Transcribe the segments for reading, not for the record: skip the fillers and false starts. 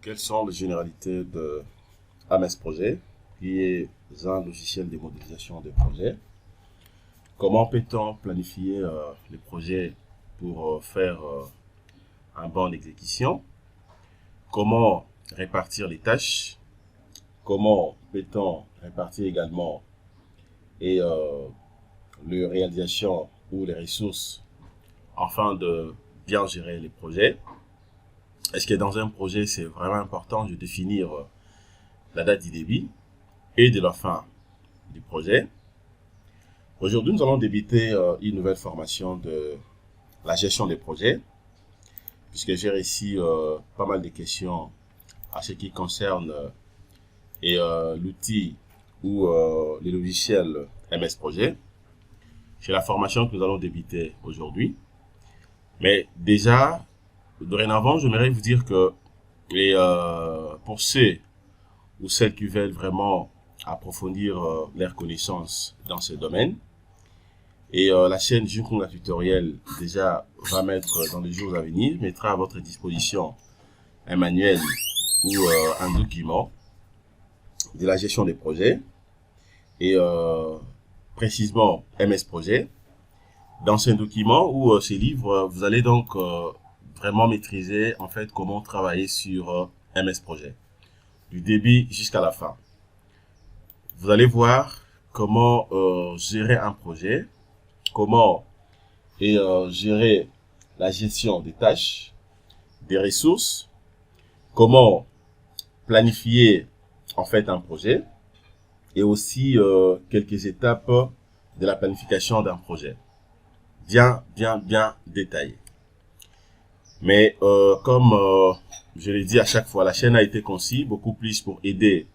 Quelles sont les généralités de MS Projet, qui est un logiciel de modélisation de projets? Comment peut-on planifier les projets pour faire un bon exécution? Comment répartir les tâches? Comment peut-on répartir également les réalisations ou les ressources afin de bien gérer les projets? Est-ce que dans un projet, c'est vraiment important de définir la date du début et de la fin du projet? Aujourd'hui, nous allons débuter une nouvelle formation de la gestion des projets, puisque j'ai reçu pas mal de questions à ce qui concerne l'outil ou les logiciels MS Projet. C'est la formation que nous allons débuter aujourd'hui. Mais déjà, dorénavant, j'aimerais vous dire que pour ceux ou celles qui veulent vraiment approfondir leurs connaissances dans ce domaine, la chaîne Jinkonga Tutoriel déjà va mettre dans les jours à venir, mettra à votre disposition un manuel ou un document de la gestion des projets et précisément MS Projet. Dans ce document ou ce livre, vous allez donc vraiment maîtriser en fait comment travailler sur MS Projet du début jusqu'à la fin. Vous allez voir comment gérer un projet, comment gérer la gestion des tâches, des ressources, comment planifier en fait un projet et aussi quelques étapes de la planification d'un projet. Bien détaillé. Mais comme je l'ai dit à chaque fois, la chaîne a été conçue beaucoup plus pour aider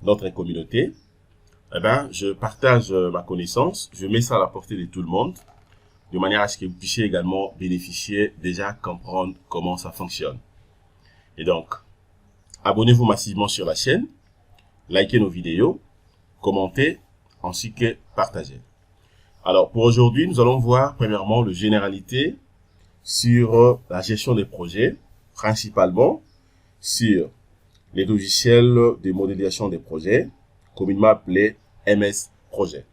notre communauté. Eh ben, je partage ma connaissance, je mets ça à la portée de tout le monde, de manière à ce que vous puissiez également bénéficier, déjà comprendre comment ça fonctionne. Et donc, abonnez-vous massivement sur la chaîne, likez nos vidéos, commentez, ainsi que partagez. Alors, pour aujourd'hui, nous allons voir premièrement les généralités sur la gestion des projets, principalement sur les logiciels de modélisation des projets, communément appelés MS Projet.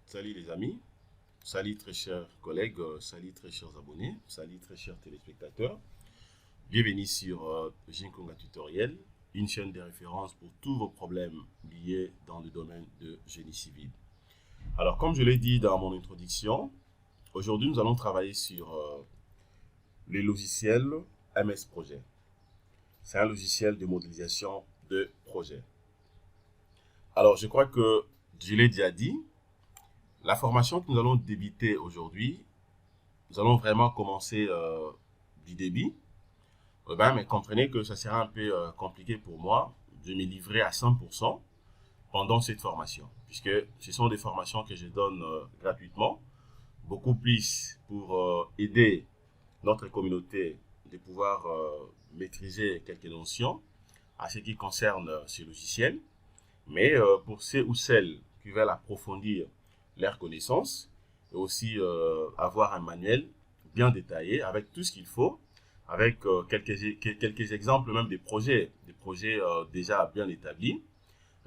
Salut les amis, salut très chers collègues, salut très chers abonnés, salut très chers téléspectateurs. Bienvenue sur Jinkonga Tutoriel, une chaîne de référence pour tous vos problèmes liés dans le domaine de génie civil. Alors comme je l'ai dit dans mon introduction, aujourd'hui nous allons travailler sur les logiciels MS Projet. C'est un logiciel de modélisation de projet. Alors je crois que je l'ai déjà dit. La formation que nous allons débuter aujourd'hui, nous allons vraiment commencer du début. Mais comprenez que ça sera un peu compliqué pour moi de me livrer à 100% pendant cette formation, puisque ce sont des formations que je donne gratuitement, beaucoup plus pour aider notre communauté de pouvoir maîtriser quelques notions à ce qui concerne ces logiciels. Mais pour ceux ou celles qui veulent approfondir leurs connaissances et aussi avoir un manuel bien détaillé avec tout ce qu'il faut, avec quelques exemples même des projets déjà bien établis.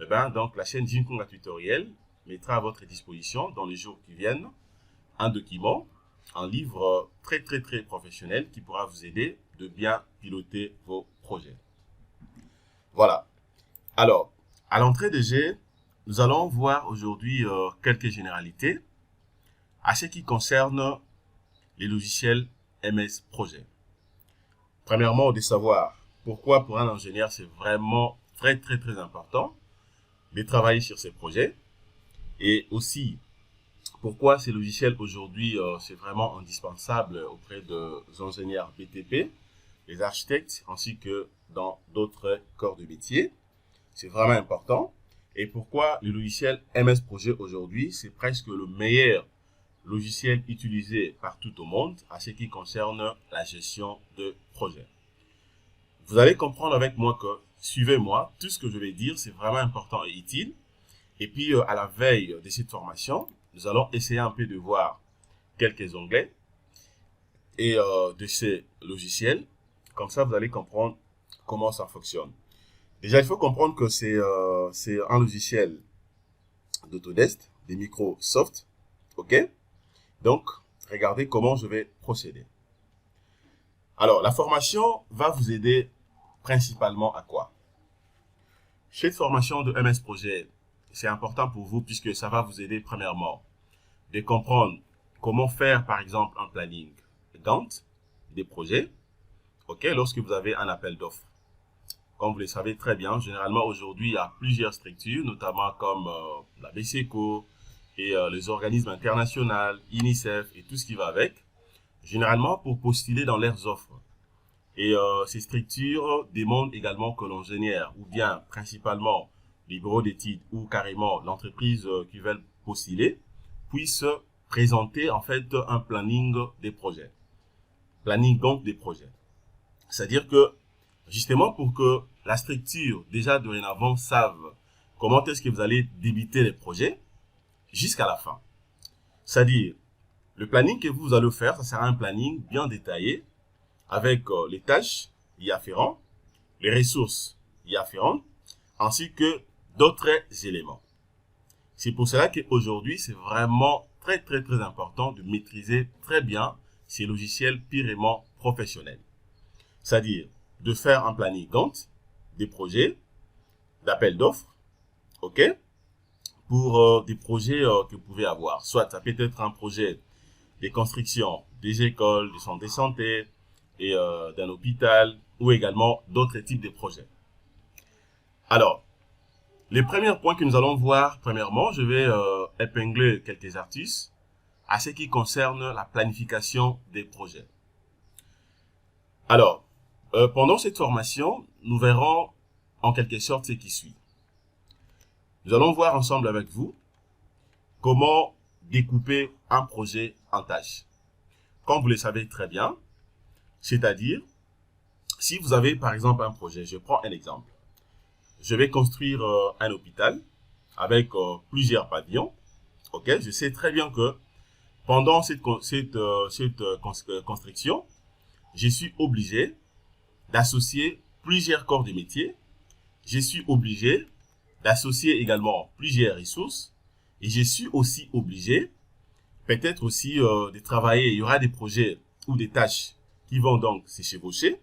Et ben, donc la chaîne Jinkonga Tutoriel mettra à votre disposition dans les jours qui viennent un document, un livre très professionnel qui pourra vous aider de bien piloter vos projets. Voilà. Alors, à l'entrée de jeu, nous allons voir aujourd'hui quelques généralités à ce qui concerne les logiciels MS Projet. Premièrement, de savoir pourquoi pour un ingénieur c'est vraiment très important de travailler sur ces projets. Et aussi, pourquoi ces logiciels aujourd'hui, c'est vraiment indispensable auprès des ingénieurs BTP, les architectes, ainsi que dans d'autres corps de métier. C'est vraiment important. Et pourquoi le logiciel MS Projet aujourd'hui, c'est presque le meilleur logiciel utilisé partout au monde à ce qui concerne la gestion de projet. Vous allez comprendre avec moi que, suivez-moi, tout ce que je vais dire, c'est vraiment important et utile. Et puis, à la veille de cette formation, nous allons essayer un peu de voir quelques onglets et de ces logiciels. Comme ça, vous allez comprendre comment ça fonctionne. Déjà, il faut comprendre que c'est un logiciel d'Autodesk, des Microsoft. OK? Donc, regardez comment je vais procéder. Alors, la formation va vous aider principalement à quoi? Cette formation de MS Projet, c'est important pour vous puisque ça va vous aider premièrement de comprendre comment faire par exemple un planning Gantt des projets, ok, lorsque vous avez un appel d'offres. Comme vous le savez très bien, généralement aujourd'hui il y a plusieurs structures, notamment comme la BCECO et les organismes internationaux, UNICEF et tout ce qui va avec, généralement pour postuler dans leurs offres. Et ces structures demandent également que l'ingénieur, ou bien principalement les bureaux d'études ou carrément l'entreprise qui veulent postuler, puisse présenter en fait un planning des projets. Planning donc des projets. C'est-à-dire que justement pour que la structure déjà dorénavant savent comment est-ce que vous allez débuter les projets jusqu'à la fin. C'est-à-dire le planning que vous allez faire, ça sera un planning bien détaillé avec les tâches y afférentes, les ressources y afférentes, ainsi que d'autres éléments. C'est pour cela qu'aujourd'hui, c'est vraiment très important de maîtriser très bien ces logiciels purement professionnels. C'est-à-dire de faire un planning Gantt des projets, d'appel d'offres, ok, pour des projets que vous pouvez avoir. Soit ça peut être un projet de construction des écoles, des centres de santé, et d'un hôpital ou également d'autres types de projets. Alors, les premiers points que nous allons voir, premièrement, je vais épingler quelques astuces à ce qui concerne la planification des projets. Alors, pendant cette formation, nous verrons en quelque sorte ce qui suit. Nous allons voir ensemble avec vous comment découper un projet en tâches. Comme vous le savez très bien, c'est-à-dire, si vous avez par exemple un projet, je prends un exemple. Je vais construire un hôpital avec plusieurs pavillons. Ok, je sais très bien que pendant cette construction, je suis obligé d'associer plusieurs corps de métier. Je suis obligé d'associer également plusieurs ressources. Et je suis aussi obligé, peut-être aussi de travailler. Il y aura des projets ou des tâches qui vont donc se chevaucher.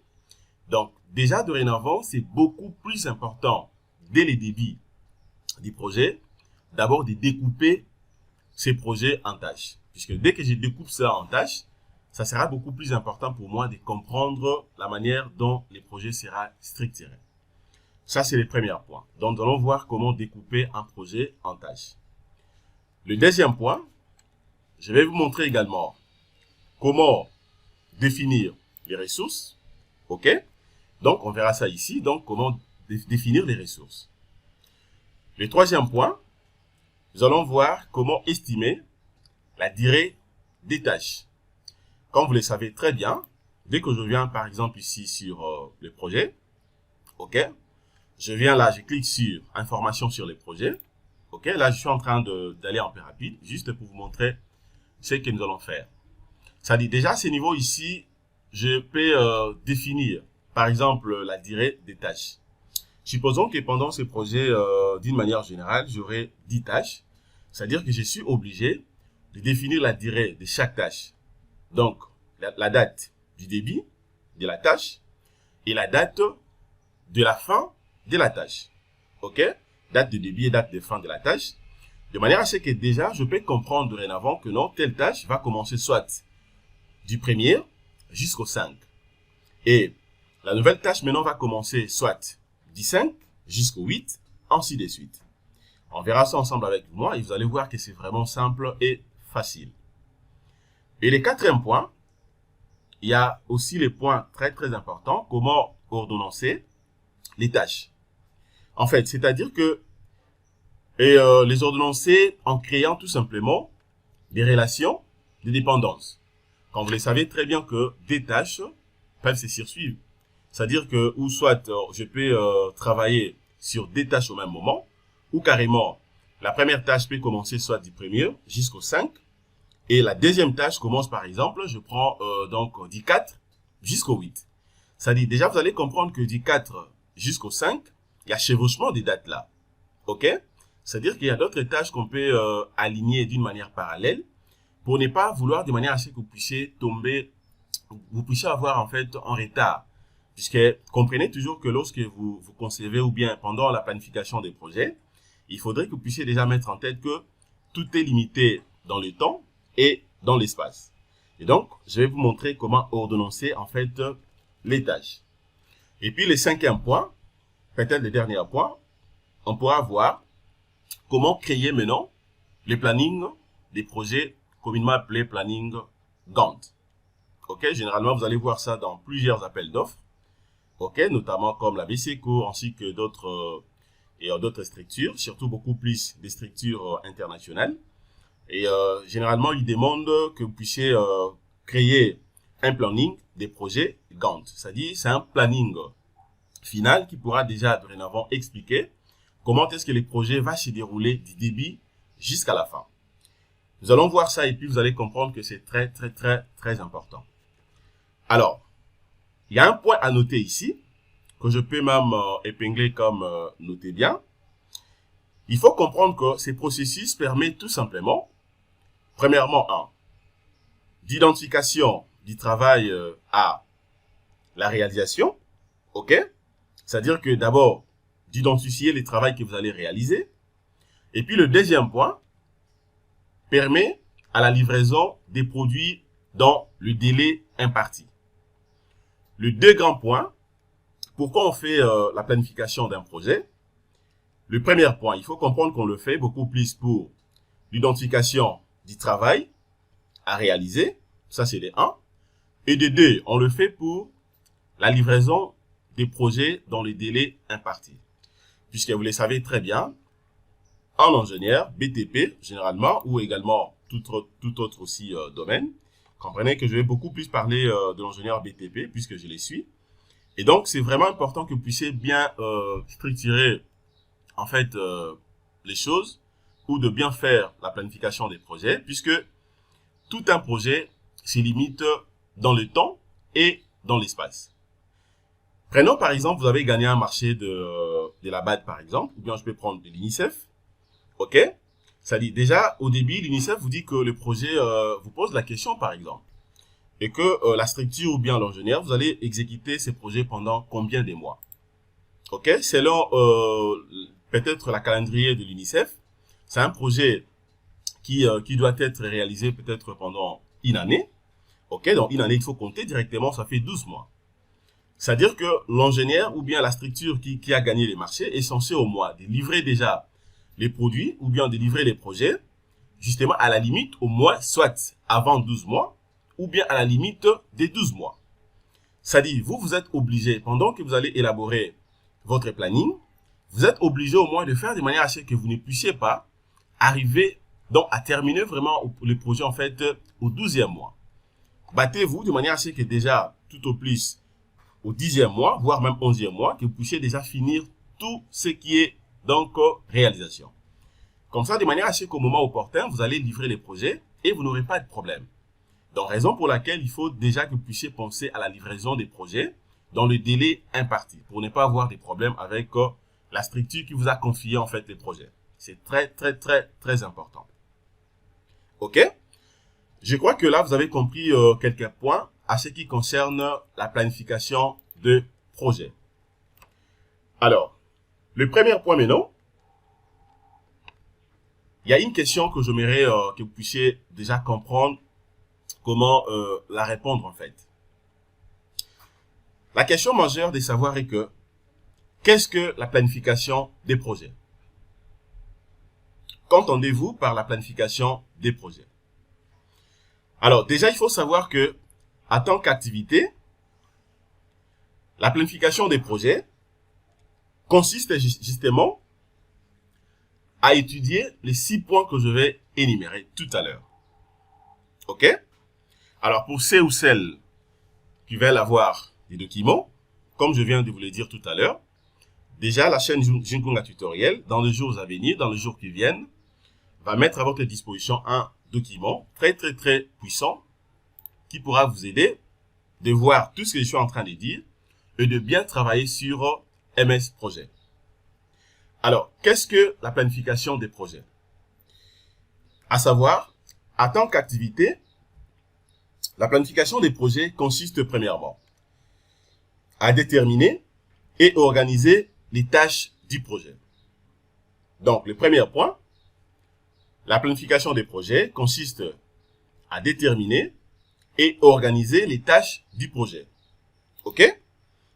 Donc, déjà dorénavant, c'est beaucoup plus important, dès les débuts du projet, d'abord de découper ces projets en tâches. Puisque dès que je découpe cela en tâches, ça sera beaucoup plus important pour moi de comprendre la manière dont les projets seront structurés. Ça, c'est le premier point. Donc, nous allons voir comment découper un projet en tâches. Le deuxième point, je vais vous montrer également comment définir les ressources. OK? Donc, on verra ça ici. Donc, comment définir les ressources. Le troisième point, nous allons voir comment estimer la durée des tâches. Comme vous le savez très bien, dès que je viens par exemple ici sur le projet, OK? Je viens là, je clique sur information sur les projets. OK? Là, je suis en train d'aller un peu rapide, juste pour vous montrer ce que nous allons faire. Ça dit déjà, à ce niveau ici, je peux définir, par exemple, la durée des tâches. Supposons que pendant ce projet, d'une manière générale, j'aurai 10 tâches. C'est-à-dire que je suis obligé de définir la durée de chaque tâche. Donc, la date du début de la tâche et la date de la fin de la tâche. OK? Date de début et date de fin de la tâche. De manière à ce que déjà, je peux comprendre dorénavant que non, telle tâche va commencer soit du 1er jusqu'au 5. Et la nouvelle tâche maintenant va commencer soit du 5 jusqu'au 8, ainsi de suite. On verra ça ensemble avec moi et vous allez voir que c'est vraiment simple et facile. Et le quatrième point, il y a aussi les points très très importants, comment ordonnancer les tâches. En fait, c'est-à-dire que les ordonnancer en créant tout simplement des relations de dépendance. Quand vous le savez très bien que des tâches peuvent se sursuivre. C'est-à-dire que, ou soit je peux travailler sur des tâches au même moment, ou carrément, la première tâche peut commencer soit du premier jusqu'au 5, et la deuxième tâche commence par exemple, je prends donc du 4 jusqu'au 8. C'est-à-dire, déjà vous allez comprendre que du 4 jusqu'au 5, il y a chevauchement des dates là. Ok? C'est-à-dire qu'il y a d'autres tâches qu'on peut aligner d'une manière parallèle pour ne pas vouloir de manière à ce que vous puissiez tomber, vous puissiez avoir en fait un retard. Puisque comprenez toujours que lorsque vous concevez ou bien pendant la planification des projets, il faudrait que vous puissiez déjà mettre en tête que tout est limité dans le temps et dans l'espace. Et donc, je vais vous montrer comment ordonnancer en fait les tâches. Et puis le cinquième point, peut-être le dernier point, on pourra voir comment créer maintenant les plannings des projets communément appelés planning Gantt. Ok, généralement vous allez voir ça dans plusieurs appels d'offres. Ok, notamment comme la BCCO ainsi que d'autres d'autres structures, surtout beaucoup plus des structures internationales. Et généralement, ils demandent que vous puissiez créer un planning des projets Gantt. C'est-à-dire, c'est un planning final qui pourra déjà dorénavant expliquer comment est-ce que le projet va se dérouler du début jusqu'à la fin. Nous allons voir ça et puis vous allez comprendre que c'est très, très, très, très important. Alors, il y a un point à noter ici, que je peux même épingler comme notez bien. Il faut comprendre que ces processus permettent tout simplement, premièrement, d'identification du travail à la réalisation, ok? C'est-à-dire que d'abord, d'identifier les travaux que vous allez réaliser. Et puis le deuxième point permet à la livraison des produits dans le délai imparti. Les deux grands points, pourquoi on fait la planification d'un projet? Le premier point, il faut comprendre qu'on le fait beaucoup plus pour l'identification du travail à réaliser, ça c'est les 1. Et de 2, on le fait pour la livraison des projets dans les délais impartis. Puisque vous le savez très bien, en ingénieur, BTP généralement, ou également tout autre aussi domaine, comprenez que je vais beaucoup plus parler de l'ingénieur BTP puisque je les suis. Et donc, c'est vraiment important que vous puissiez bien structurer en fait les choses ou de bien faire la planification des projets puisque tout un projet se limite dans le temps et dans l'espace. Prenons par exemple, vous avez gagné un marché de la BAD par exemple, ou bien je peux prendre de l'UNICEF. Ok? Ça dit déjà, au début, l'UNICEF vous dit que le projet vous pose la question par exemple. Et que la structure ou bien l'ingénieur, vous allez exécuter ces projets pendant combien de mois? Ok? Selon peut-être la calendrier de l'UNICEF, c'est un projet qui doit être réalisé peut-être pendant une année. Ok? Donc une année, il faut compter directement, ça fait 12 mois. C'est-à-dire que l'ingénieur ou bien la structure qui a gagné les marchés est censé au mois de livrer déjà les produits ou bien de livrer les projets, justement à la limite au mois, soit avant 12 mois ou bien à la limite des 12 mois. C'est-à-dire, vous êtes obligé, pendant que vous allez élaborer votre planning, vous êtes obligé au moins de faire de manière à ce que vous ne puissiez pas arriver donc à terminer vraiment le projet en fait au 12e mois. Battez-vous de manière à ce que déjà tout au plus au 10e mois, voire même 11e mois, que vous puissiez déjà finir tout ce qui est donc réalisation. Comme ça, de manière à ce qu'au moment opportun, vous allez livrer les projets et vous n'aurez pas de problème. Donc, raison pour laquelle il faut déjà que vous puissiez penser à la livraison des projets dans le délai imparti pour ne pas avoir des problèmes avec la structure qui vous a confié en fait les projets. C'est très, très, très, très important. OK? Je crois que là, vous avez compris quelques points à ce qui concerne la planification de projet. Alors, le premier point maintenant, il y a une question que j'aimerais que vous puissiez déjà comprendre comment la répondre en fait. La question majeure de savoir est que qu'est-ce que la planification des projets? Qu'entendez-vous par la planification des projets? Alors, déjà, il faut savoir que, en tant qu'activité, la planification des projets consiste justement à étudier les 6 points que je vais énumérer tout à l'heure. OK? Alors, pour ceux ou celles qui veulent avoir des documents, comme je viens de vous le dire tout à l'heure, déjà, la chaîne Jinkunga Tutoriel, dans les jours à venir, dans les jours qui viennent, va mettre à votre disposition un document très puissant qui pourra vous aider de voir tout ce que je suis en train de dire et de bien travailler sur MS Projet. Alors, qu'est-ce que la planification des projets? À savoir, en tant qu'activité, la planification des projets consiste premièrement à déterminer et organiser les tâches du projet. Donc, le premier point, la planification des projets consiste à déterminer et organiser les tâches du projet. OK?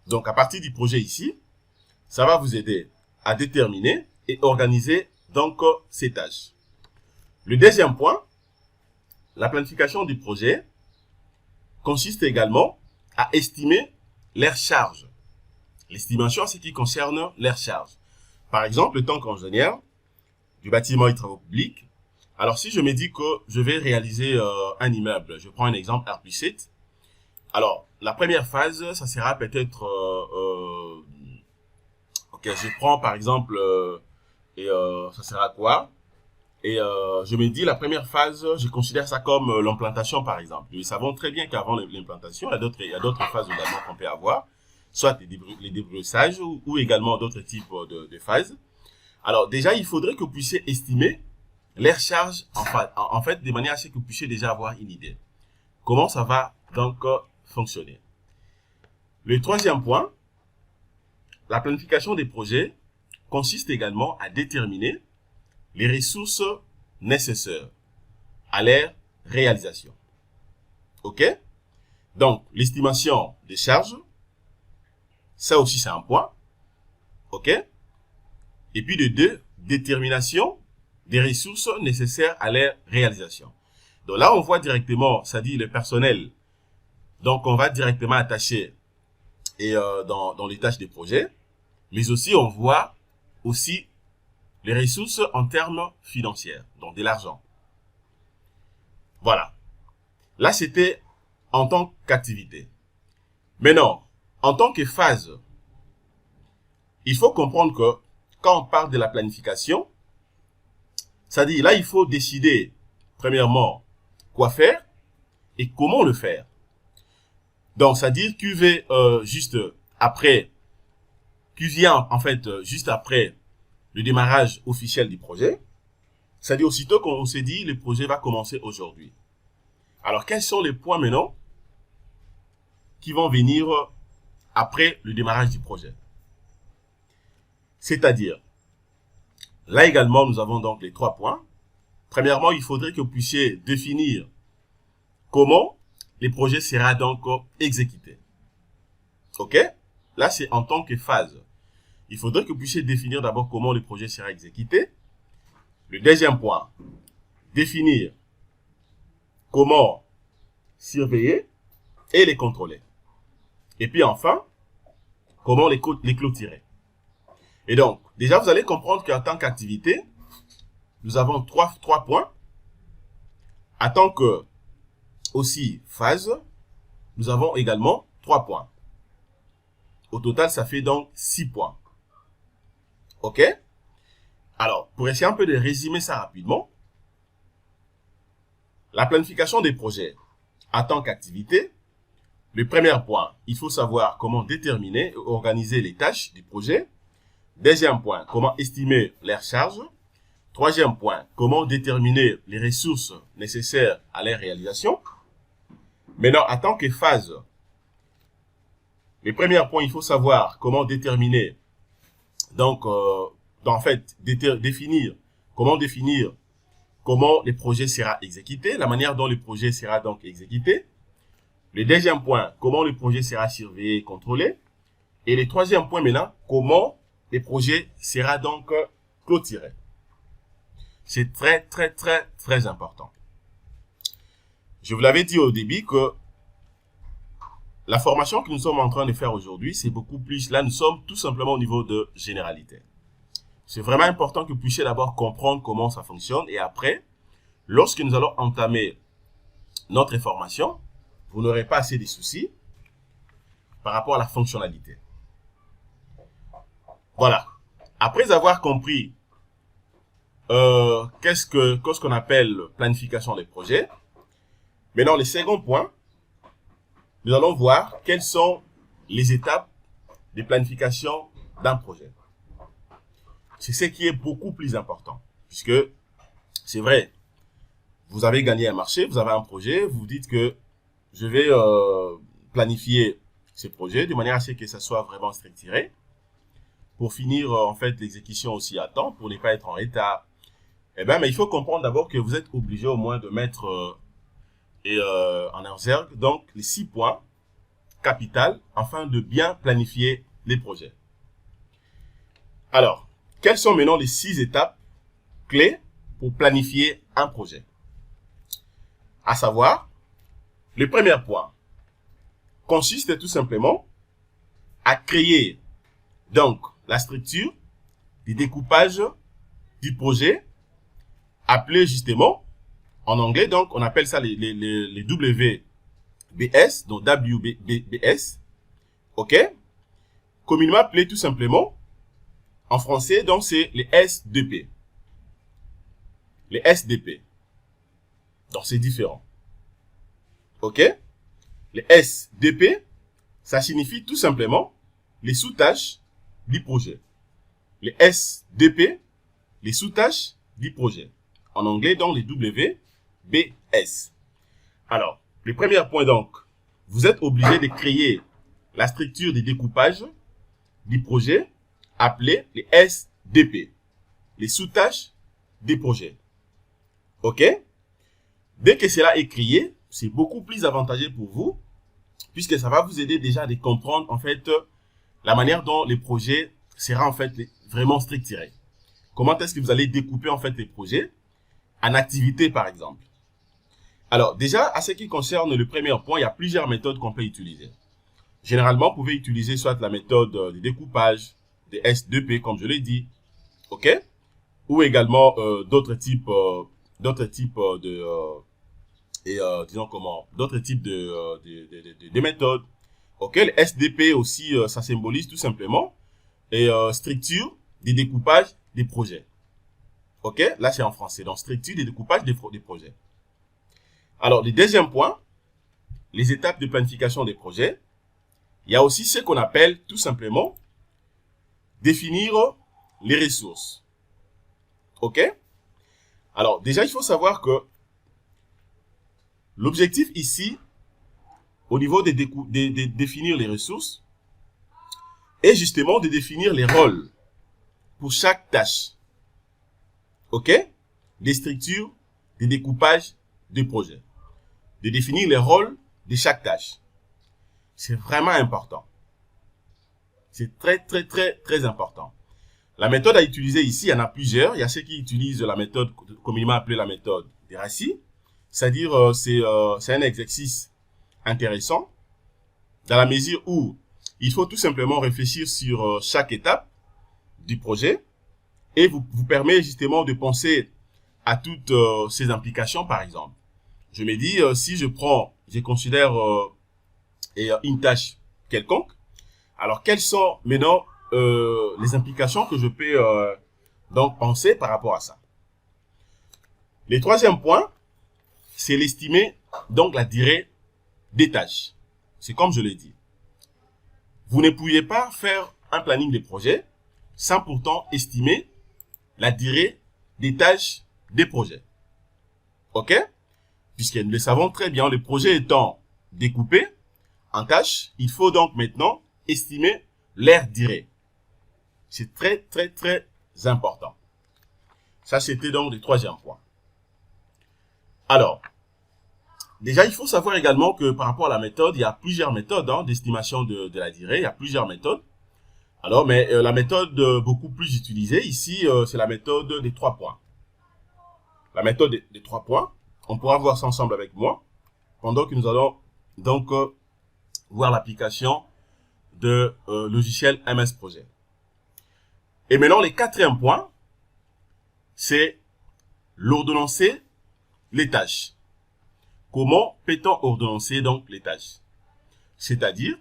Donc, à partir du projet ici, ça va vous aider à déterminer et organiser donc ces tâches. Le deuxième point, la planification du projet consiste également à estimer les charges. L'estimation, c'est ce qui concerne les charges. Par exemple, le temps qu'ingénieur du bâtiment et travaux publics. Alors, si je me dis que je vais réaliser un immeuble, je prends un exemple R+7. Alors, la première phase, ça sera peut-être... ok, je prends par exemple... ça sera quoi? Et je me dis, la première phase, je considère ça comme l'implantation, par exemple. Nous savons très bien qu'avant l'implantation, il y a d'autres phases également qu'on peut avoir, soit les débroussages ou également d'autres types de phases. Alors, déjà, il faudrait que vous puissiez estimer les charges, en fait, de manière à ce que vous puissiez déjà avoir une idée. Comment ça va donc fonctionner? Le troisième point, la planification des projets consiste également à déterminer les ressources nécessaires à leur réalisation. OK? Donc, l'estimation des charges, ça aussi c'est un point. OK? Et puis de deux, détermination des ressources nécessaires à leur réalisation. Donc là, on voit directement, ça dit le personnel. Donc, on va directement attacher et, dans les tâches des projets. Mais aussi, on voit aussi les ressources en termes financiers, donc de l'argent. Voilà. Là, c'était en tant qu'activité. Maintenant, en tant que phase, il faut comprendre que quand on parle de la planification, ça dit là, il faut décider, premièrement, quoi faire et comment le faire. Donc, ça dit qu'il vient juste après le démarrage officiel du projet. C'est-à-dire aussitôt qu'on s'est dit le projet va commencer aujourd'hui. Alors, quels sont les points maintenant qui vont venir après le démarrage du projet? C'est-à-dire, là également, nous avons donc les 3 points. Premièrement, il faudrait que vous puissiez définir comment le projet sera donc exécuté. OK? Là, c'est en tant que phase. Il faudrait que vous puissiez définir d'abord comment le projet sera exécuté. Le deuxième point, définir comment surveiller et les contrôler. Et puis enfin, comment les clôturer. Et donc, déjà, vous allez comprendre qu'en tant qu'activité, nous avons trois points. En tant que aussi phase, nous avons également 3 points. Au total, ça fait donc 6 points. OK? Alors, pour essayer un peu de résumer ça rapidement, la planification des projets en tant qu'activité, le premier point, il faut savoir comment déterminer et organiser les tâches du projet. Deuxième point, comment estimer leurs charges. Troisième point, comment déterminer les ressources nécessaires à leur réalisation. Maintenant, en tant que phase, le premier point, il faut savoir comment déterminer, donc, en fait, définir comment le projet sera exécuté, la manière dont le projet sera donc exécuté. Le deuxième point, comment le projet sera surveillé et contrôlé. Et le troisième point maintenant, comment le projet sera donc clôturé. C'est très, très, très, très important. Je vous l'avais dit au début que la formation que nous sommes en train de faire aujourd'hui, c'est beaucoup plus, là nous sommes tout simplement au niveau de généralité. C'est vraiment important que vous puissiez d'abord comprendre comment ça fonctionne et après, lorsque nous allons entamer notre formation, vous n'aurez pas assez de soucis par rapport à la fonctionnalité. Voilà. Après avoir compris qu'est-ce qu'on appelle planification des projets, maintenant le second point, nous allons voir quelles sont les étapes de planification d'un projet. C'est ce qui est beaucoup plus important, puisque c'est vrai, vous avez gagné un marché, vous avez un projet, vous dites que je vais planifier ce projet de manière à ce que ça soit vraiment structuré pour finir en fait l'exécution aussi à temps, pour ne pas être en retard. Eh bien, mais il faut comprendre d'abord que vous êtes obligé au moins de mettre en exergue donc les 6 points capitaux afin de bien planifier les projets. Alors, quelles sont maintenant les 6 étapes clés pour planifier un projet? À savoir, le premier point consiste tout simplement à créer donc la structure du découpage du projet appelé justement en anglais, donc on appelle ça les WBS, donc WBS, ok, communément appelé tout simplement en français, donc c'est les SDP. Les SDP. Donc c'est différent. Ok? Les SDP, ça signifie tout simplement les sous-tâches du projet. Les SDP, les sous-tâches du projet. En anglais, donc les WBS. Alors, le premier point donc, vous êtes obligé de créer la structure de découpage du projet appelée les SDP, les sous-tâches des projets. Ok? Dès que cela est créé, c'est beaucoup plus avantageux pour vous, puisque ça va vous aider déjà à comprendre en fait la manière dont les projets sera en fait vraiment structuré. Comment est-ce que vous allez découper en fait les projets en activités par exemple. Alors déjà, à ce qui concerne le premier point, il y a plusieurs méthodes qu'on peut utiliser. Généralement, vous pouvez utiliser soit la méthode de découpage, des S2P comme je l'ai dit, ok, ou également d'autres types de méthodes. Ok, le SDP aussi, ça symbolise tout simplement et structure des découpages des projets. Ok, là c'est en français, donc structure des découpages des projets. Alors, le deuxième point, les étapes de planification des projets. Il y a aussi ce qu'on appelle tout simplement définir les ressources. Ok? Alors, déjà, il faut savoir que l'objectif ici, au niveau de définir les ressources, est justement de définir les rôles pour chaque tâche. Ok? Des structures, des découpages de projets. De définir les rôles de chaque tâche. C'est vraiment important. C'est très, très, très, très important. La méthode à utiliser ici, il y en a plusieurs. Il y a ceux qui utilisent la méthode communément appelée la méthode des racines. C'est-à-dire, c'est un exercice intéressant dans la mesure où il faut tout simplement réfléchir sur chaque étape du projet et vous permet justement de penser à toutes ces implications, par exemple. Je me dis, si je considère une tâche quelconque, alors quelles sont maintenant les implications que je peux donc penser par rapport à ça. Le troisième point, c'est l'estimer donc la durée des tâches. C'est comme je l'ai dit. Vous ne pouvez pas faire un planning de projet sans pourtant estimer la durée des tâches des projets. Ok? Puisque nous le savons très bien, le projet étant découpé en tâches, il faut donc maintenant estimer leur durée. C'est très, très, très important. Ça, c'était donc le troisième point. Alors, déjà, il faut savoir également que par rapport à la méthode, il y a plusieurs méthodes d'estimation de la durée. Il y a plusieurs méthodes. Alors, mais la méthode beaucoup plus utilisée ici, c'est la méthode des 3 points. La méthode des 3 points, on pourra voir ça ensemble avec moi, pendant que nous allons donc voir l'application de logiciel MS Projet. Et maintenant, le 4e point, c'est l'ordonnancer les tâches. Comment peut-on ordonnancer donc les tâches? C'est-à-dire,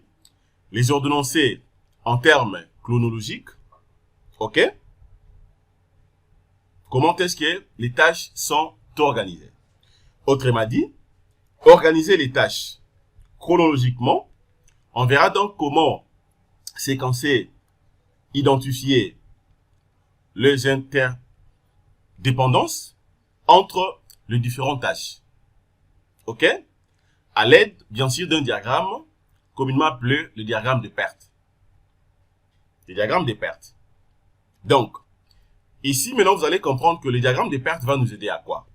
les ordonnancer en termes chronologiques, ok? Comment est-ce que les tâches sont organisées? Autrement dit, organiser les tâches chronologiquement. On verra donc comment séquencer, identifier les interdépendances entre les différentes tâches. OK? À l'aide, bien sûr, d'un diagramme communément appelé le diagramme de perte. Le diagramme de perte. Donc, ici, maintenant, vous allez comprendre que le diagramme de perte va nous aider à quoi?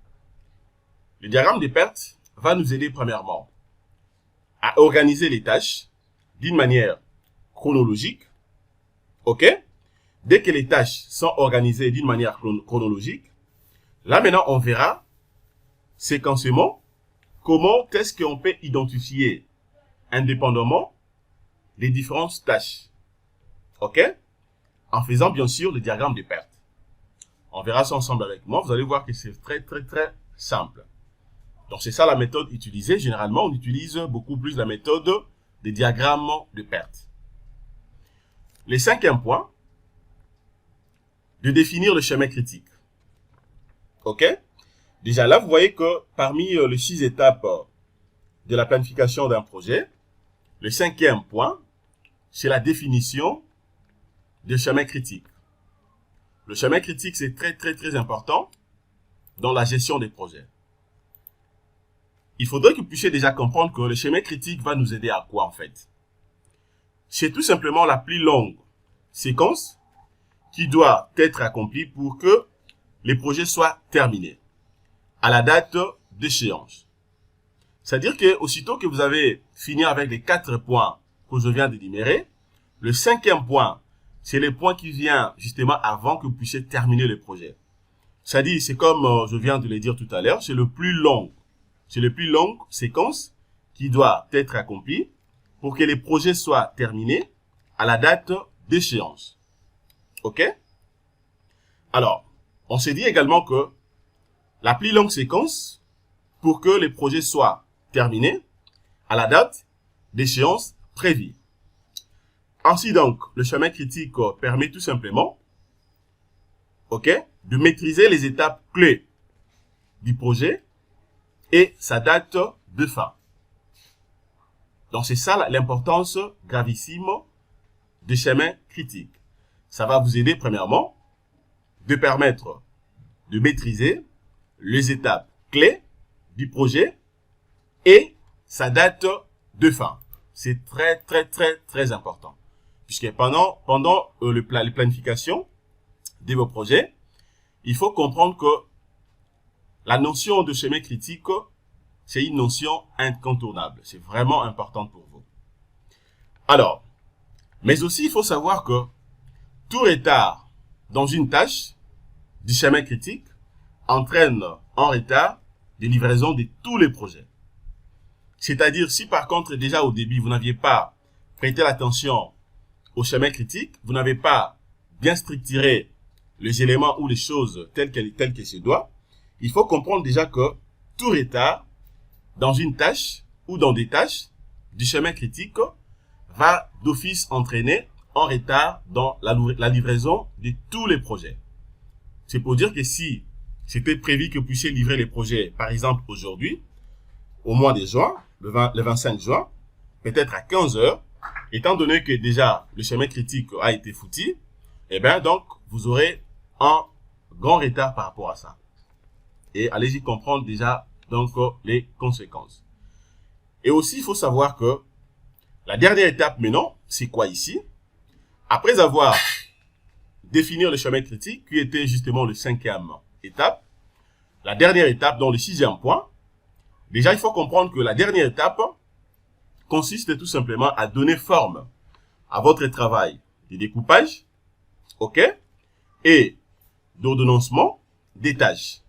Le diagramme de perte va nous aider, premièrement, à organiser les tâches d'une manière chronologique. OK? Dès que les tâches sont organisées d'une manière chronologique, là, maintenant, on verra séquencement comment est-ce qu'on peut identifier indépendamment les différentes tâches. OK? En faisant, bien sûr, le diagramme de perte. On verra ça ensemble avec moi. Vous allez voir que c'est très, très, très simple. Donc, c'est ça la méthode utilisée. Généralement, on utilise beaucoup plus la méthode des diagrammes de perte. Le 5e point, de définir le schéma critique. OK? Déjà là, vous voyez que parmi les 6 étapes de la planification d'un projet, le 5e point, c'est la définition du schéma critique. Le schéma critique, c'est très, très, très important dans la gestion des projets. Il faudrait que vous puissiez déjà comprendre que le schéma critique va nous aider à quoi en fait? C'est tout simplement la plus longue séquence qui doit être accomplie pour que les projets soient terminés à la date d'échéance. C'est-à-dire que aussitôt que vous avez fini avec les 4 points que je viens d'énumérer, le 5e point, c'est le point qui vient justement avant que vous puissiez terminer le projet. C'est-à-dire, c'est comme je viens de le dire tout à l'heure, c'est le plus long. C'est la plus longue séquence qui doit être accomplie pour que les projets soient terminés à la date d'échéance. OK? Alors, on s'est dit également que la plus longue séquence pour que les projets soient terminés à la date d'échéance prévue. Ainsi donc, le schéma critique permet tout simplement, OK, de maîtriser les étapes clés du projet et sa date de fin. Donc, c'est ça l'importance gravissime du schéma critique. Ça va vous aider, premièrement, de permettre de maîtriser les étapes clés du projet et sa date de fin. C'est très, très, très, très important. Puisque pendant les planifications de vos projets, il faut comprendre que la notion de schéma critique, c'est une notion incontournable. C'est vraiment important pour vous. Alors, mais aussi, il faut savoir que tout retard dans une tâche du schéma critique entraîne en retard des livraisons de tous les projets. C'est-à-dire, si par contre, déjà au début, vous n'aviez pas prêté l'attention au schéma critique, vous n'avez pas bien structuré les éléments ou les choses telles que se doit, il faut comprendre déjà que tout retard dans une tâche ou dans des tâches du schéma critique va d'office entraîner en retard dans la livraison de tous les projets. C'est pour dire que si c'était prévu que vous puissiez livrer les projets, par exemple aujourd'hui, au mois de juin, le 25 juin, peut-être à 15 heures, étant donné que déjà le schéma critique a été foutu, eh bien donc vous aurez un grand retard par rapport à ça. Et allez-y comprendre déjà donc les conséquences. Et aussi, il faut savoir que la dernière étape maintenant, c'est quoi ici? Après avoir défini le schéma critique, qui était justement le 5e étape, la dernière étape, dans le 6e point, déjà il faut comprendre que la dernière étape consiste tout simplement à donner forme à votre travail de découpage, ok, et d'ordonnancement des tâches.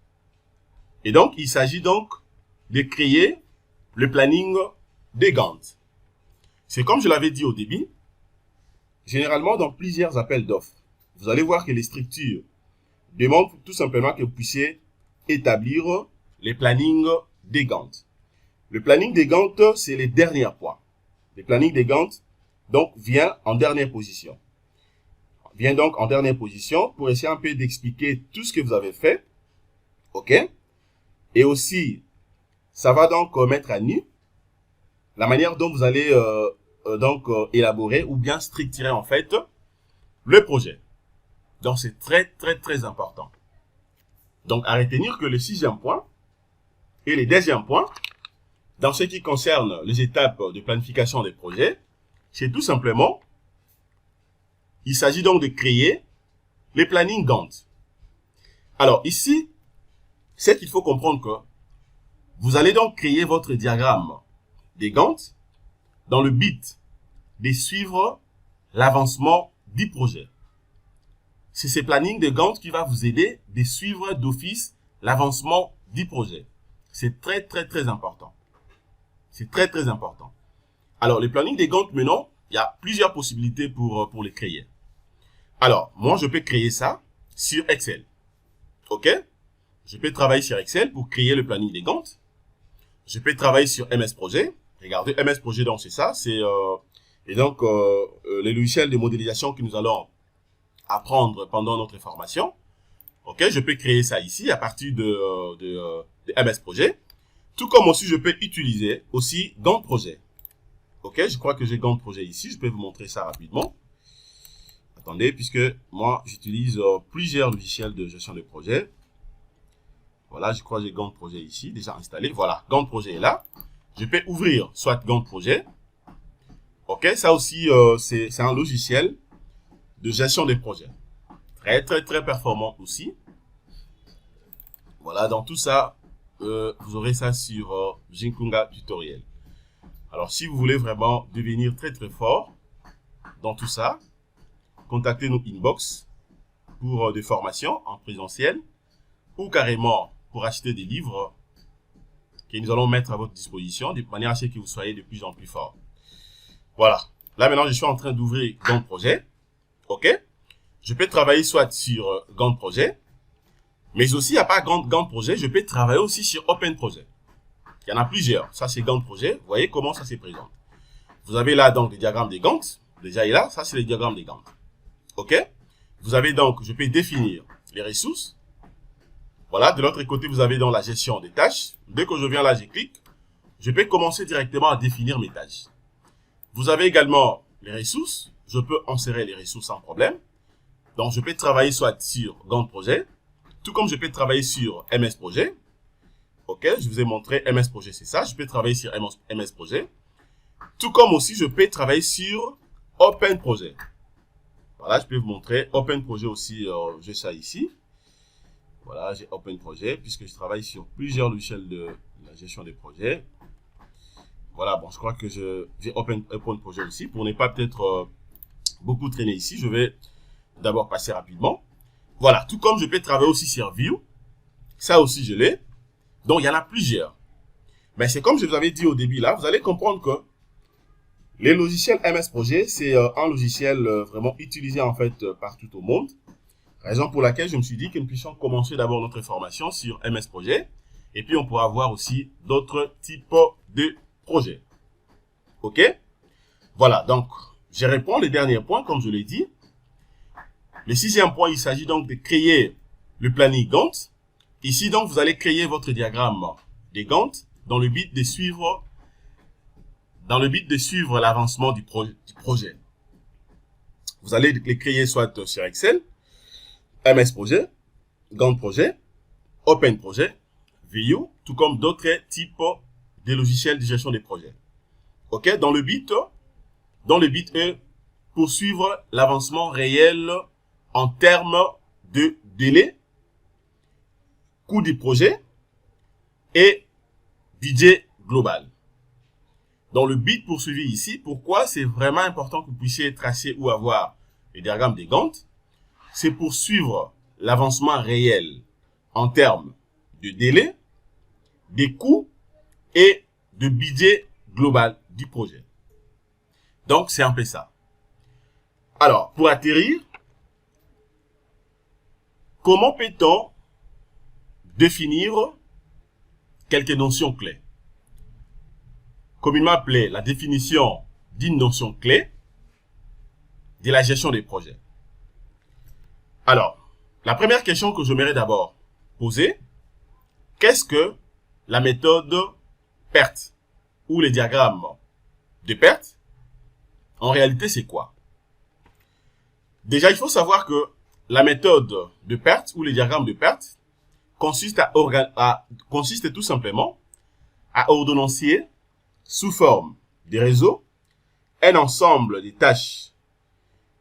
Et donc, il s'agit donc de créer le planning des Gantt. C'est comme je l'avais dit au début, généralement dans plusieurs appels d'offres, vous allez voir que les structures demandent tout simplement que vous puissiez établir les plannings des Gantt. Le planning des Gantt, c'est les derniers points. Le planning des Gantt, donc, vient en dernière position. Vient donc en dernière position pour essayer un peu d'expliquer tout ce que vous avez fait. OK? Et aussi, ça va donc mettre à nu la manière dont vous allez élaborer ou bien structurer en fait le projet. Donc, c'est très important. Donc, à retenir que le 6e point et le 2e point, dans ce qui concerne les étapes de planification des projets, c'est tout simplement, il s'agit donc de créer les plannings Gantt. Alors, ici, c'est qu'il faut comprendre que vous allez donc créer votre diagramme des Gantt dans le but de suivre l'avancement du projet. C'est ce planning de Gantt qui va vous aider de suivre d'office l'avancement du projet. C'est très important. C'est très important. Alors, le planning des Gantt, maintenant, il y a plusieurs possibilités pour les créer. Alors, moi, je peux créer ça sur Excel. OK? Je peux travailler sur Excel pour créer le planning des Gantt. Je peux travailler sur MS Projet. Regardez, MS Projet, donc, c'est ça. C'est les logiciels de modélisation que nous allons apprendre pendant notre formation. OK? Je peux créer ça ici à partir de MS Projet. Tout comme aussi, je peux utiliser aussi Gantt Projet. OK, je crois que j'ai Gantt Projet ici. Je peux vous montrer ça rapidement. Attendez, puisque moi, j'utilise plusieurs logiciels de gestion de projet. Voilà, je crois que j'ai Gantt Projet ici, déjà installé. Voilà, Gantt Projet est là. Je peux ouvrir soit Gantt Projet. OK, ça aussi, c'est un logiciel de gestion de projet. Très performant aussi. Voilà, dans tout ça, vous aurez ça sur Jinkunga Tutoriel. Alors, si vous voulez vraiment devenir très fort dans tout ça, contactez nos inbox pour des formations en présentiel ou carrément pour acheter des livres que nous allons mettre à votre disposition de manière à ce que vous soyez de plus en plus fort. Voilà. Là, maintenant, je suis en train d'ouvrir Gantt Projet. OK? Je peux travailler soit sur Gantt Projet, mais aussi, il n'y a pas Gantt Projet, je peux travailler aussi sur Open Projet. Il y en a plusieurs. Ça, c'est Gantt Projet. Vous voyez comment ça se présente. Vous avez là, donc, le diagramme des Gantt. Déjà, il est là. Ça, c'est le diagramme des Gantt. OK? Vous avez donc, je peux définir les ressources. Voilà. De l'autre côté, vous avez donc la gestion des tâches. Dès que je viens là, je clique. Je peux commencer directement à définir mes tâches. Vous avez également les ressources. Je peux insérer les ressources sans problème. Donc, je peux travailler soit sur Gantt Projet, tout comme je peux travailler sur MS Projet. OK, je vous ai montré MS Projet, c'est ça. Je peux travailler sur MS Projet. Tout comme aussi, je peux travailler sur Open Projet. Voilà, je peux vous montrer Open Projet aussi. J'ai ça ici. Voilà, j'ai Open Projet puisque je travaille sur plusieurs logiciels de la gestion des projets. Voilà, bon, je crois que j'ai Open Projet aussi. Pour ne pas peut-être beaucoup traîner ici, je vais d'abord passer rapidement. Voilà, tout comme je peux travailler aussi sur View. Ça aussi, je l'ai. Donc, il y en a plusieurs. Mais c'est comme je vous avais dit au début là, vous allez comprendre que les logiciels MS Projet, c'est un logiciel vraiment utilisé en fait partout au monde. Raison pour laquelle je me suis dit que nous puissions commencer d'abord notre formation sur MS Projet. Et puis, on pourra voir aussi d'autres types de projets. OK? Voilà, donc, je réponds les derniers points, comme je l'ai dit. Le 6e point, il s'agit donc de créer le planning Gantt. Ici, donc, vous allez créer votre diagramme des Gantt dans le but de suivre l'avancement du projet. Vous allez les créer soit sur Excel, MS Projet, Gantt Projet, Open Projet, View, tout comme d'autres types de logiciels de gestion des projets. OK? Dans le but est poursuivre l'avancement réel en termes de délai, coût du projet et budget global. Dans le but poursuivi ici, pourquoi c'est vraiment important que vous puissiez tracer ou avoir le diagramme des Gantt, c'est pour suivre l'avancement réel en termes de délai, des coûts et de budget global du projet. Donc, c'est un peu ça. Alors, pour atterrir, comment peut-on définir quelques notions clés? Communément appelée la définition d'une notion clé de la gestion des projets. Alors, la première question que j'aimerais d'abord poser, qu'est-ce que la méthode PERT ou les diagrammes de PERT? En réalité, c'est quoi? Déjà, il faut savoir que la méthode de PERT ou les diagrammes de PERT consiste tout simplement à ordonnancier sous forme de réseaux un ensemble de tâches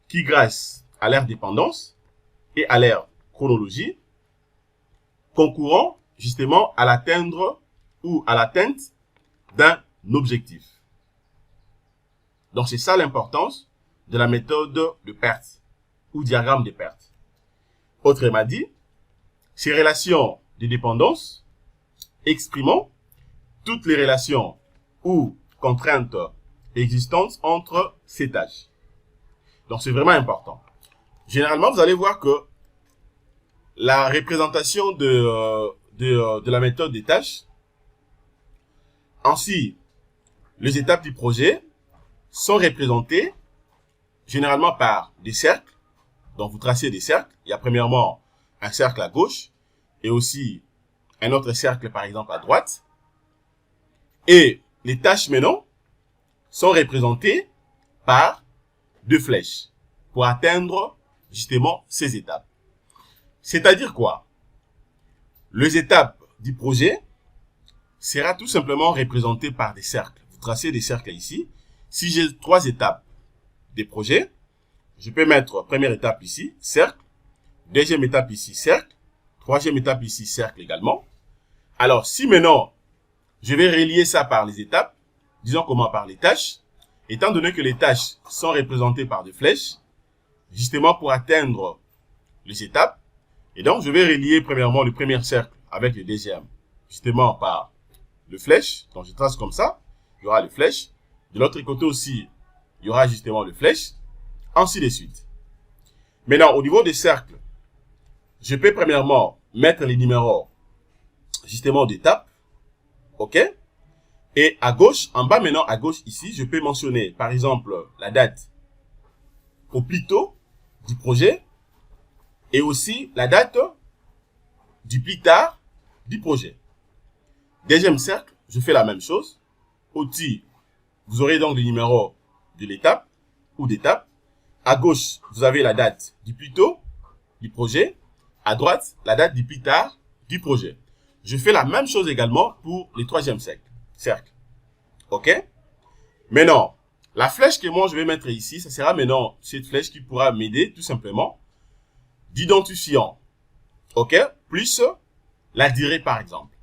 qui, grâce à leur dépendance et à leur chronologie, concourant justement à l'atteindre ou à l'atteinte d'un objectif. Donc, c'est ça l'importance de la méthode de PERT ou diagramme de PERT. Autrement dit, ces relations de dépendance exprimant toutes les relations ou contraintes existantes entre ces tâches. Donc, c'est vraiment important. Généralement, vous allez voir que la représentation de la méthode des tâches, ainsi les étapes du projet, sont représentées généralement par des cercles. Donc, vous tracez des cercles. Il y a premièrement un cercle à gauche et aussi un autre cercle, par exemple, à droite. Et les tâches maintenant sont représentées par deux flèches pour atteindre justement ces étapes. C'est-à-dire quoi? Les étapes du projet sera tout simplement représentées par des cercles. Vous tracez des cercles ici. Si j'ai 3 étapes des projets, je peux mettre première étape ici, cercle, deuxième étape ici, cercle, troisième étape ici, cercle également. Alors, si maintenant, je vais relier ça par les étapes, disons comment par les tâches, étant donné que les tâches sont représentées par des flèches, justement pour atteindre les étapes, et donc je vais relier premièrement le premier cercle avec le deuxième, justement par le flèche, donc je trace comme ça, il y aura le flèche, de l'autre côté aussi, il y aura justement le flèche, ainsi de suite. Maintenant, au niveau des cercles, je peux premièrement mettre les numéros justement d'étapes, ok? Et à gauche, en bas maintenant, à gauche ici, je peux mentionner par exemple la date au plus tôt du projet et aussi la date du plus tard du projet. Deuxième cercle, je fais la même chose. Au-dessus, vous aurez donc le numéro de l'étape ou d'étape. À gauche, vous avez la date du plus tôt du projet. À droite, la date du plus tard du projet. Je fais la même chose également pour le troisième cercle. OK? Maintenant, la flèche que moi je vais mettre ici, ça sera maintenant cette flèche qui pourra m'aider tout simplement d'identifiant. OK? Plus la durée par exemple.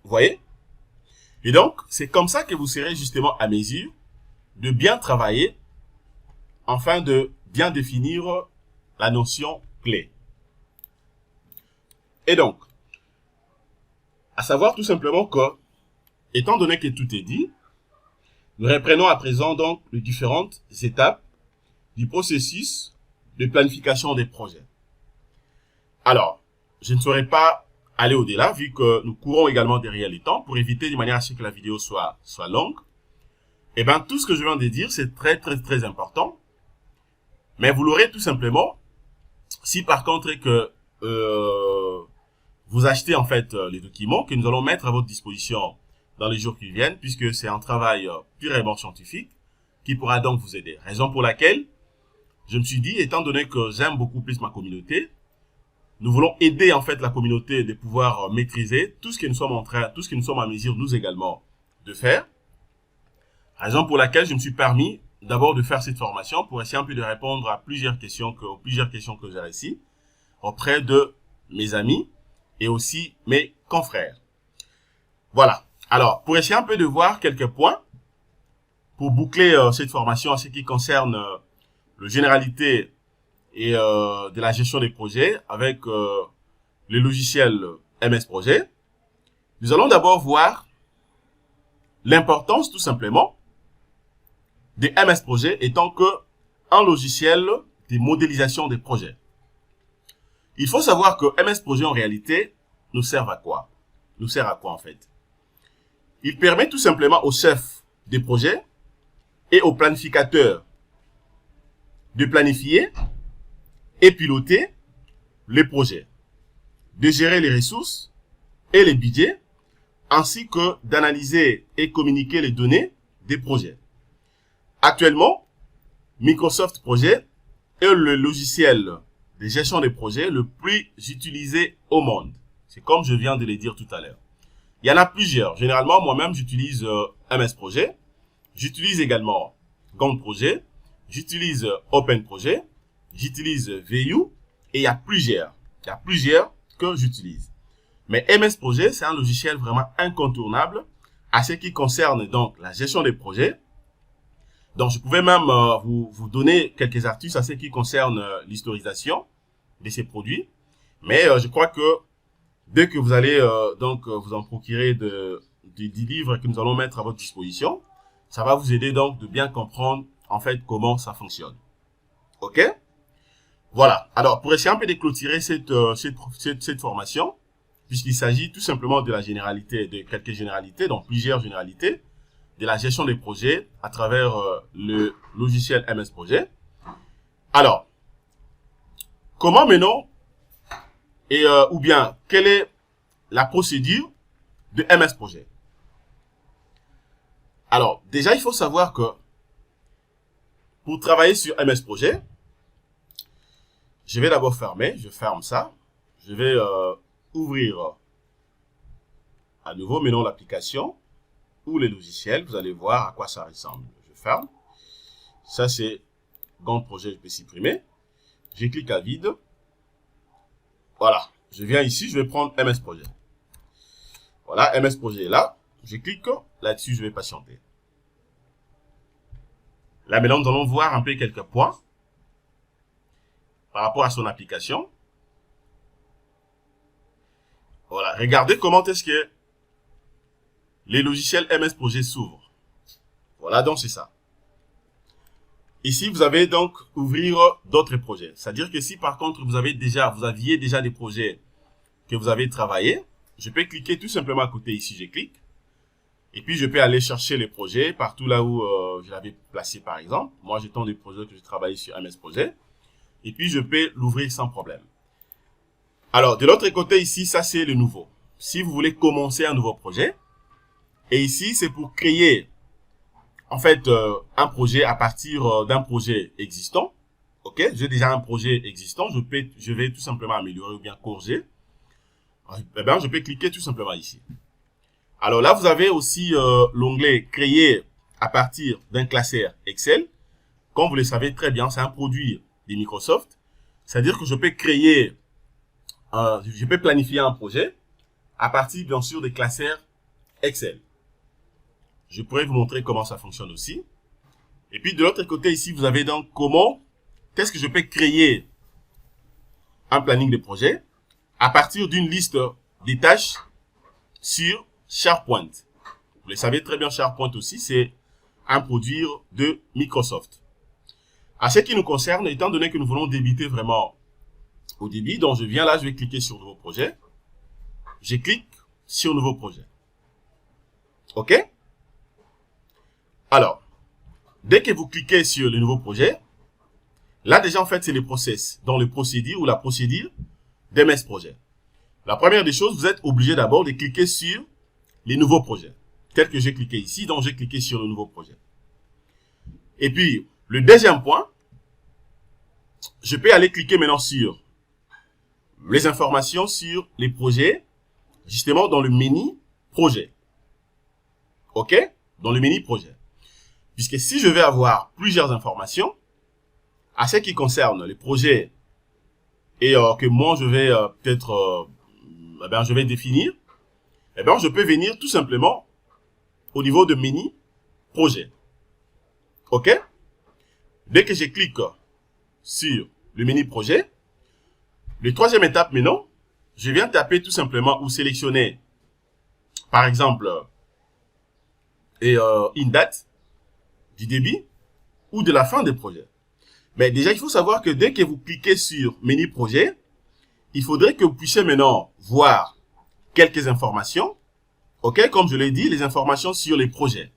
Vous voyez? Et donc, c'est comme ça que vous serez justement à mesure de bien travailler afin de bien définir la notion clé. Et donc, à savoir tout simplement que, étant donné que tout est dit, nous reprenons à présent donc les différentes étapes du processus de planification des projets. Alors, je ne saurais pas aller au-delà vu que nous courons également derrière les temps pour éviter de manière à ce que la vidéo soit longue. Et bien, tout ce que je viens de dire, c'est très important. Mais vous l'aurez tout simplement si par contre que vous achetez en fait les documents que nous allons mettre à votre disposition dans les jours qui viennent, puisque c'est un travail purement scientifique qui pourra donc vous aider. Raison pour laquelle je me suis dit, étant donné que j'aime beaucoup plus ma communauté, nous voulons aider en fait la communauté de pouvoir maîtriser tout ce que nous sommes en mesure nous également de faire. Raison pour laquelle je me suis permis d'abord de faire cette formation pour essayer un peu de répondre à plusieurs questions que j'ai ici auprès de mes amis et aussi mes confrères. Voilà. Alors, pour essayer un peu de voir quelques points, pour boucler cette formation en ce qui concerne le généralité et de la gestion des projets avec le logiciel MS Projet, nous allons d'abord voir l'importance tout simplement de MS Projet étant que un logiciel de modélisation des projets. Il faut savoir que MS Projet en réalité nous sert à quoi? Nous sert à quoi en fait? Il permet tout simplement au chef des projets et aux planificateurs de planifier et piloter les projets, de gérer les ressources et les budgets, ainsi que d'analyser et communiquer les données des projets. Actuellement, Microsoft Project est le logiciel de gestion des projets le plus utilisé au monde. C'est comme je viens de le dire tout à l'heure. Il y en a plusieurs. Généralement, moi-même, j'utilise MS Project. J'utilise également Gantt Project. J'utilise Open Project. J'utilise VU. Et il y a plusieurs. Que j'utilise. Mais MS Project, c'est un logiciel vraiment incontournable à ce qui concerne donc la gestion des projets. Donc, je pouvais même vous donner quelques astuces à ce qui concerne l'historisation de ces produits. Mais je crois que dès que vous allez vous en procurer des livres que nous allons mettre à votre disposition, ça va vous aider donc de bien comprendre en fait comment ça fonctionne. Ok? Voilà. Alors, pour essayer un peu de clôturer cette formation, puisqu'il s'agit tout simplement de la généralité, de quelques généralités, donc plusieurs généralités, de la gestion des projets à travers le logiciel MS Project. Alors, comment maintenant, ou bien, quelle est la procédure de MS Project? Alors, déjà, il faut savoir que pour travailler sur MS Project, je vais d'abord fermer, je ferme ça. Je vais ouvrir à nouveau maintenant l'application ou les logiciels. Vous allez voir à quoi ça ressemble. Je ferme. Ça, c'est Gantt Project, je peux supprimer. Je clique à vide. Voilà. Je viens ici, je vais prendre MS Project. Voilà, MS Project est là. Je clique là-dessus, je vais patienter. Là, maintenant, nous allons voir un peu quelques points par rapport à son application. Voilà, regardez comment est-ce que les logiciels MS Project s'ouvrent. Voilà, donc c'est ça. Ici, vous avez donc ouvrir d'autres projets. C'est-à-dire que si par contre vous aviez déjà des projets que vous avez travaillé, je peux cliquer tout simplement à côté ici, je clique. Et puis je peux aller chercher les projets partout là où je l'avais placé par exemple. Moi, j'ai tant de projets que je travaille sur MS Project. Et puis je peux l'ouvrir sans problème. Alors, de l'autre côté ici, ça c'est le nouveau. Si vous voulez commencer un nouveau projet, et ici c'est pour créer en fait un projet à partir d'un projet existant. Ok, j'ai déjà un projet existant, je vais tout simplement améliorer ou bien corriger. Eh bien, je peux cliquer tout simplement ici. Alors là, vous avez aussi l'onglet créer à partir d'un classeur Excel. Comme vous le savez très bien, c'est un produit de Microsoft. C'est-à-dire que je peux créer, je peux planifier un projet à partir bien sûr des classeurs Excel. Je pourrais vous montrer comment ça fonctionne aussi. Et puis de l'autre côté ici, vous avez donc qu'est-ce que je peux créer un planning de projet à partir d'une liste des tâches sur SharePoint. Vous le savez très bien, SharePoint aussi, c'est un produit de Microsoft. À ce qui nous concerne, étant donné que nous voulons débuter vraiment au début, donc je viens là, je vais cliquer sur Nouveau projet. Je clique sur Nouveau projet. OK? Alors, dès que vous cliquez sur le nouveau projet, là déjà en fait c'est le process, dans le procédure ou la procédure d'MS Projet. La première des choses, vous êtes obligé d'abord de cliquer sur les nouveaux projets. Tel que j'ai cliqué ici, donc j'ai cliqué sur le nouveau projet. Et puis, le deuxième point, je peux aller cliquer maintenant sur les informations sur les projets, justement dans le menu projet. OK? Dans le menu projet. Puisque si je vais avoir plusieurs informations à ce qui concerne les projets et que moi je vais je vais définir, je peux venir tout simplement au niveau de menu projet. OK? Dès que je clique sur le menu projet. La troisième étape maintenant, je viens taper tout simplement ou sélectionner, par exemple, une date du début ou de la fin du projet. Mais déjà, il faut savoir que dès que vous cliquez sur menu projet, il faudrait que vous puissiez maintenant voir quelques informations. OK, comme je l'ai dit, les informations sur les projets.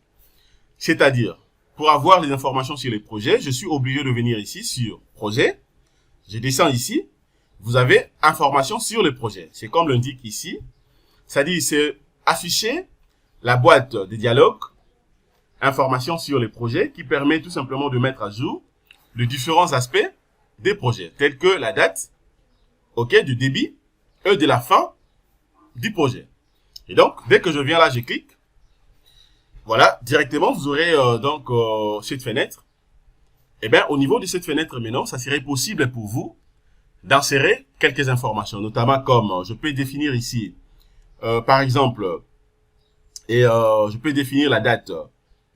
C'est-à-dire, pour avoir les informations sur les projets, je suis obligé de venir ici sur projet. Je descends ici. Vous avez informations sur le projet. C'est comme l'indique ici. C'est-à-dire, c'est afficher la boîte de dialogue, informations sur les projets, qui permet tout simplement de mettre à jour les différents aspects des projets, tels que la date, OK, du début et de la fin du projet. Et donc, dès que je viens là, je clique. Voilà, directement, vous aurez donc cette fenêtre. Et bien, au niveau de cette fenêtre maintenant, ça serait possible pour vous d'insérer quelques informations, notamment comme je peux définir ici, par exemple, je peux définir la date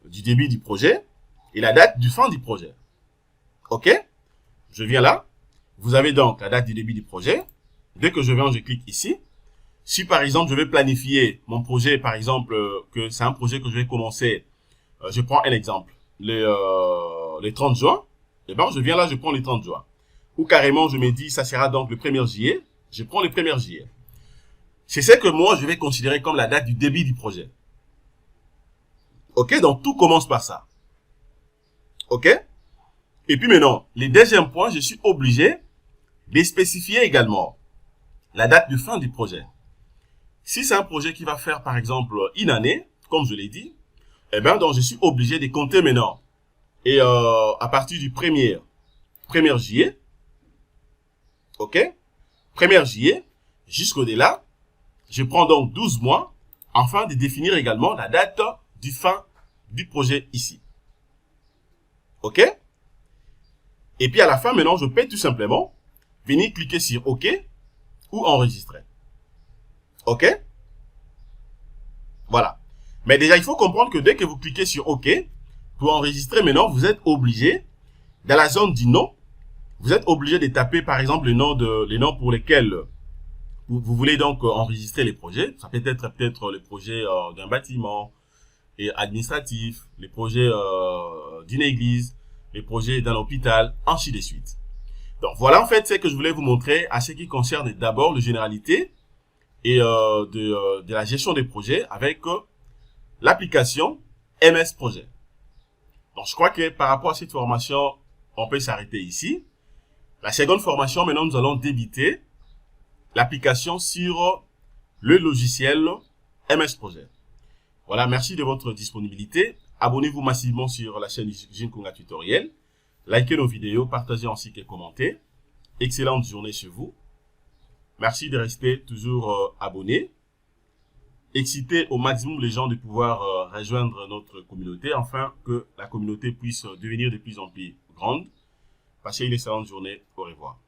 du début du projet et la date du fin du projet. OK? Je viens là. Vous avez donc la date du début du projet. Dès que je viens, je clique ici. Si par exemple, je vais planifier mon projet, par exemple, que c'est un projet que je vais commencer, je prends un exemple, le 30 juin, et ben je viens là, je prends le 30 juin. Ou carrément, je me dis, ça sera donc le 1er juillet, je prends le 1er juillet. C'est ce que moi, je vais considérer comme la date du début du projet. OK, donc tout commence par ça. OK? Et puis maintenant, le deuxième point, je suis obligé de spécifier également la date de fin du projet. Si c'est un projet qui va faire, par exemple, une année, comme je l'ai dit, eh bien, donc, je suis obligé de compter maintenant. Et à partir du 1er juillet, OK, 1er juillet, jusqu'au-delà, je prends donc 12 mois, afin de définir également la date du fin du projet ici. OK? Et puis à la fin, maintenant, je peux tout simplement venir cliquer sur OK ou enregistrer. OK? Voilà. Mais déjà, il faut comprendre que dès que vous cliquez sur OK, pour enregistrer maintenant, vous êtes obligé, dans la zone du nom, vous êtes obligé de taper par exemple les noms pour lesquels vous voulez donc enregistrer les projets. Ça peut être peut-être les projets d'un bâtiment et administratif, les projets d'une église, les projets d'un hôpital, ainsi de suite. Donc voilà en fait ce que je voulais vous montrer à ce qui concerne d'abord les généralités et de la gestion des projets avec l'application MS Projet. Donc je crois que par rapport à cette formation, on peut s'arrêter ici. La seconde formation, maintenant nous allons débuter l'application sur le logiciel MS Projet. Voilà, merci de votre disponibilité. Abonnez-vous massivement sur la chaîne Jinkunga Tutoriel. Likez nos vidéos, partagez ainsi que commentez. Excellente journée chez vous. Merci de rester toujours abonné. Excitez au maximum les gens de pouvoir rejoindre notre communauté afin que la communauté puisse devenir de plus en plus grande. Passez une excellente journée. Au revoir.